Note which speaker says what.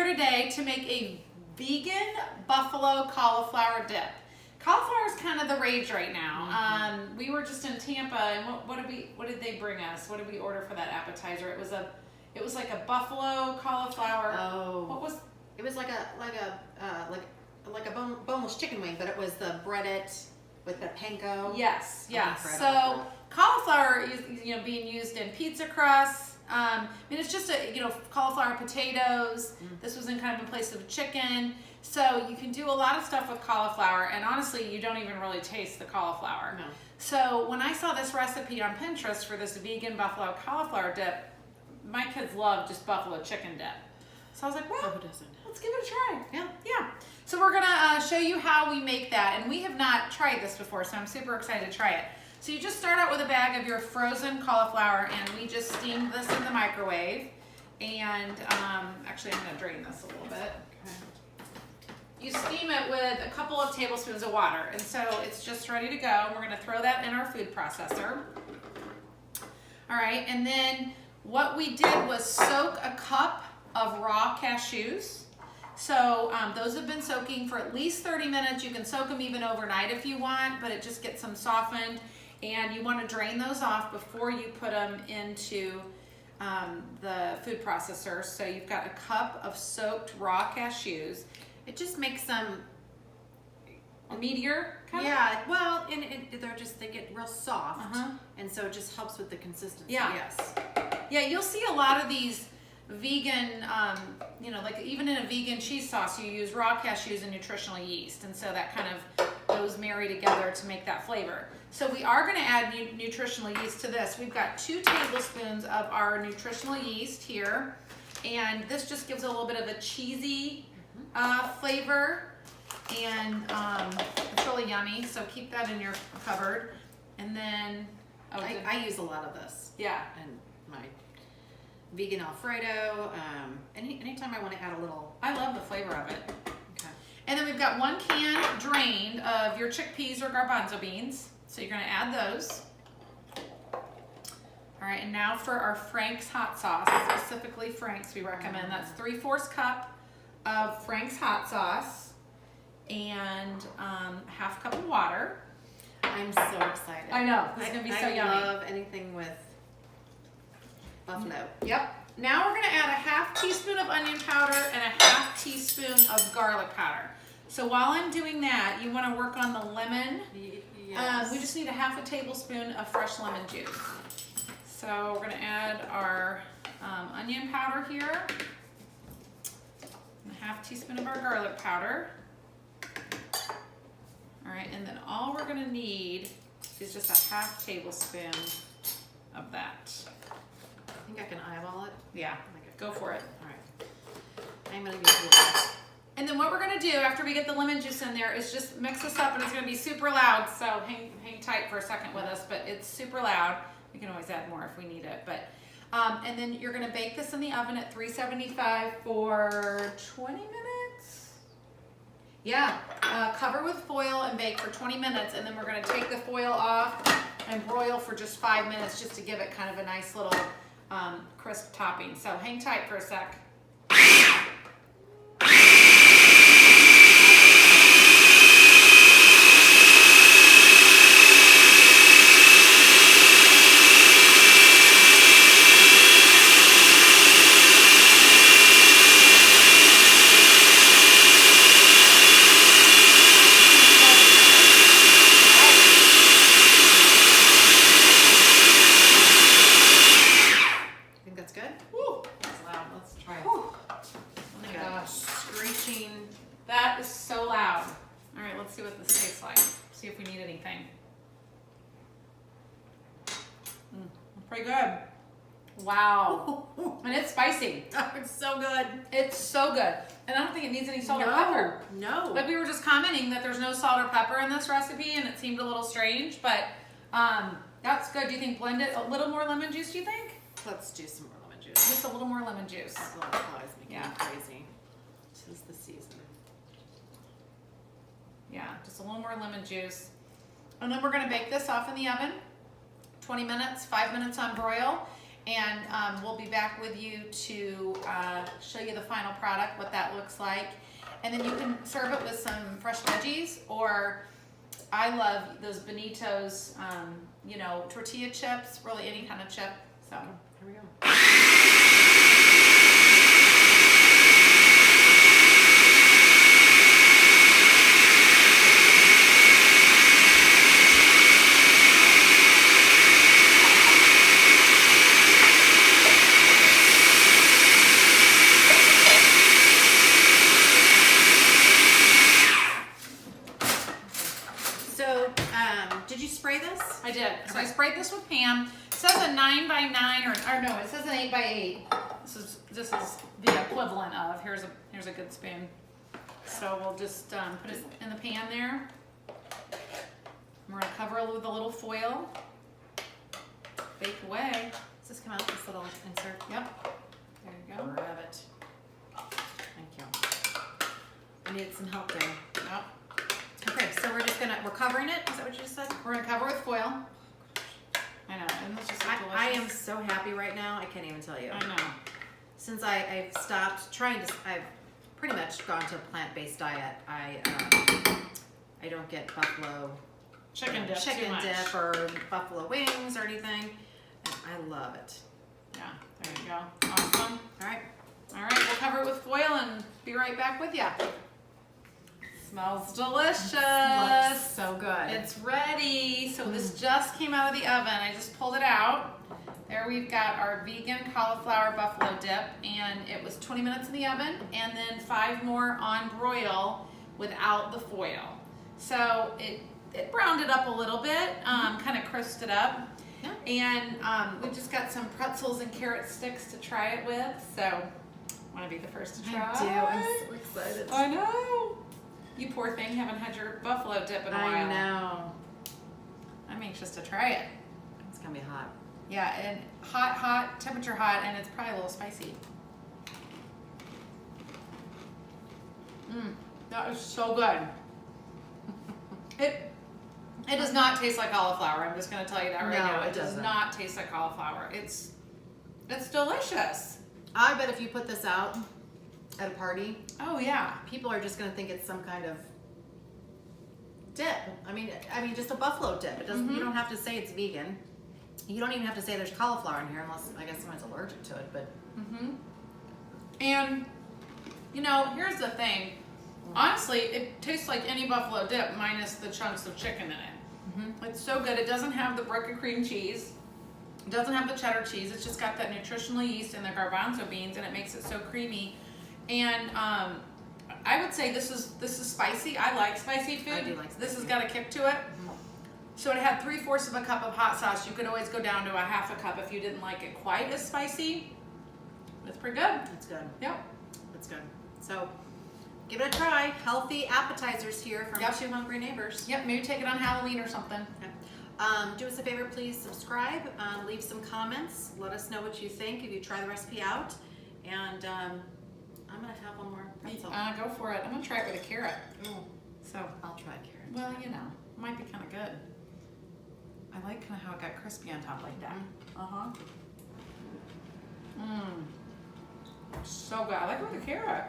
Speaker 1: today to make a vegan buffalo cauliflower dip. Cauliflower is kind of the rage right now. We were just in Tampa, and what did they bring us? What did we order for that appetizer? It was like a buffalo cauliflower.
Speaker 2: Oh,
Speaker 1: what was?
Speaker 2: It was like a boneless chicken wing, but it was the breaded with the panko.
Speaker 1: Yes, yes.
Speaker 2: Incredible.
Speaker 1: So cauliflower is being used in pizza crusts. I mean, it's just cauliflower potatoes. This was in kind of in place of chicken. So you can do a lot of stuff with cauliflower, and honestly, you don't even really taste the cauliflower.
Speaker 2: No.
Speaker 1: So when I saw this recipe on Pinterest for this vegan buffalo cauliflower dip, my kids love just buffalo chicken dip. So I was like, well,
Speaker 2: who doesn't?
Speaker 1: Let's give it a try.
Speaker 2: Yeah.
Speaker 1: Yeah. So we're gonna show you how we make that, and we have not tried this before, so I'm super excited to try it. So you just start out with a bag of your frozen cauliflower, and we just steamed this in the microwave. And actually, I'm gonna drain this a little bit.
Speaker 2: Okay.
Speaker 1: You steam it with a couple of tablespoons of water, and so it's just ready to go. We're gonna throw that in our food processor. All right, and then what we did was soak a cup of raw cashews. So those have been soaking for at least 30 minutes. You can soak them even overnight if you want, but it just gets them softened. And you want to drain those off before you put them into the food processor. So you've got a cup of soaked raw cashews.
Speaker 2: It just makes them
Speaker 1: meatier, kind of?
Speaker 2: Yeah, well, and they get real soft, and so it just helps with the consistency.
Speaker 1: Yeah.
Speaker 2: Yes.
Speaker 1: Yeah, you'll see a lot of these vegan, like even in a vegan cheese sauce, you use raw cashews and nutritional yeast, and so that kind of those marry together to make that flavor. So we are going to add nutritional yeast to this. We've got 2 tablespoons of our nutritional yeast here, and this just gives a little bit of a cheesy flavor, and it's really yummy, so keep that in your cupboard. And then
Speaker 2: I use a lot of this.
Speaker 1: Yeah.
Speaker 2: And my vegan Alfredo. Anytime I want to add a little.
Speaker 1: I love the flavor of it.
Speaker 2: Okay.
Speaker 1: And then we've got 1 can drained of your chickpeas or garbanzo beans. So you're going to add those. All right, and now for our Frank's hot sauce, specifically Frank's, we recommend. That's 3/4 cup of Frank's hot sauce and half cup of water.
Speaker 2: I'm so excited.
Speaker 1: I know, this is going to be so yummy.
Speaker 2: I love anything with buffalo.
Speaker 1: Yep. Now we're going to add a half teaspoon of onion powder and a half teaspoon of garlic powder. So while I'm doing that, you want to work on the lemon.
Speaker 2: Yes.
Speaker 1: We just need a half a tablespoon of fresh lemon juice. So we're going to add our onion powder here, and a half teaspoon of our garlic powder. All right, and then all we're going to need is just a half tablespoon of that.
Speaker 2: I think I can eyeball it.
Speaker 1: Yeah, go for it.
Speaker 2: All right. I'm going to use this.
Speaker 1: And then what we're going to do after we get the lemon juice in there is just mix this up, and it's going to be super loud, so hang tight for a second with us, but it's super loud. We can always add more if we need it. But and then you're going to bake this in the oven at 375 for 20 minutes. Yeah, cover with foil and bake for 20 minutes, and then we're going to take the foil off and broil for just 5 minutes just to give it kind of a nice little crisp topping. So hang tight for a sec. That is so loud. All right, let's see what this tastes like. See if we need anything. Pretty good. Wow. And it's spicy.
Speaker 2: Oh, it's so good.
Speaker 1: It's so good. And I don't think it needs any salt or pepper.
Speaker 2: No.
Speaker 1: Like we were just commenting that there's no salt or pepper in this recipe, and it seemed a little strange, but that's good. Do you think blend it a little more lemon juice, do you think?
Speaker 2: Let's do some more lemon juice.
Speaker 1: Just a little more lemon juice.
Speaker 2: That little fly is making me crazy. This is the season.
Speaker 1: Yeah, just a little more lemon juice. And then we're going to bake this off in the oven, 20 minutes, 5 minutes on broil. and we'll be back with you to show you the final product, what that looks like. And then you can serve it with some fresh veggies, or I love those Bonitos, you know, tortilla chips, really any kind of chip. So
Speaker 2: Here we go. Did you spray this?
Speaker 1: I did. So I sprayed this with Pam. It says a 9x9 or no, it says an 8x8. This is the equivalent of. Here's a good spoon. So we'll just put it in the pan there. We're gonna cover it with a little foil. Bake away.
Speaker 2: Does this come out with this little insert?
Speaker 1: Yep. There you go.
Speaker 2: Grab it. Thank you. I needed some help there.
Speaker 1: Yep.
Speaker 2: Okay, so we're covering it. Is that what you just said?
Speaker 1: We're gonna cover with foil. I know, and this is so delicious.
Speaker 2: I am so happy right now. I can't even tell you.
Speaker 1: I know.
Speaker 2: Since I've stopped trying to, I've pretty much gone to a plant-based diet. I don't get buffalo
Speaker 1: Chicken dip.
Speaker 2: chicken
Speaker 1: too much.
Speaker 2: dip or buffalo wings or anything, and I love it.
Speaker 1: Yeah. There you go. Awesome.
Speaker 2: All right.
Speaker 1: All right. We'll cover it with foil and be right back with you. Smells delicious.
Speaker 2: Looks so good.
Speaker 1: It's ready. So this just came out of the oven. I just pulled it out. There we've got our vegan cauliflower buffalo dip, and it was 20 minutes in the oven, and then 5 more on broil without the foil. So it browned it up a little bit, kind of crisped it up.
Speaker 2: Yeah.
Speaker 1: And we've just got some pretzels and carrot sticks to try it with. So want to be the first to try?
Speaker 2: I do. I'm so excited.
Speaker 1: I know. You poor thing, haven't had your buffalo dip in a while.
Speaker 2: I know.
Speaker 1: I'm anxious to try it.
Speaker 2: It's gonna be hot.
Speaker 1: Yeah, and hot, temperature hot, and it's probably a little spicy. That is so good. It does not taste like cauliflower. I'm just gonna tell you that right now.
Speaker 2: it
Speaker 1: does
Speaker 2: doesn't.
Speaker 1: not taste like cauliflower. It's delicious.
Speaker 2: I bet if you put this out at a party,
Speaker 1: Oh yeah.
Speaker 2: people are just gonna think it's some kind of dip. I mean, just a buffalo dip. It doesn't. You don't have to say it's vegan. You don't even have to say there's cauliflower in here, unless I guess someone's allergic to it. But
Speaker 1: And you know, here's the thing. Honestly, it tastes like any buffalo dip minus the chunks of chicken in it. It's so good. It doesn't have the brick of cream cheese. It doesn't have the cheddar cheese. It's just got that nutritional yeast and the garbanzo beans, and it makes it so creamy. And I would say this is spicy. I like spicy food.
Speaker 2: I do like
Speaker 1: This
Speaker 2: spicy.
Speaker 1: has got a kick to it. So it had 3/4 of a cup of hot sauce. You could always go down to a half a cup if you didn't like it quite as spicy. It's pretty good.
Speaker 2: it's good.
Speaker 1: Yep.
Speaker 2: It's good. So give it a try. Healthy appetizers here from 2 hungry neighbors.
Speaker 1: Yep. Maybe take it on Halloween or something.
Speaker 2: Do us a favor, please subscribe, leave some comments, let us know what you think if you try the recipe out, and I'm gonna have one more pretzel.
Speaker 1: Go for it. I'm gonna try it with a carrot.
Speaker 2: Oh,
Speaker 1: So,
Speaker 2: I'll try carrot.
Speaker 1: well, you know, might be kind of good. I like kind of how it got crispy on top like that. So good. I like it with a carrot.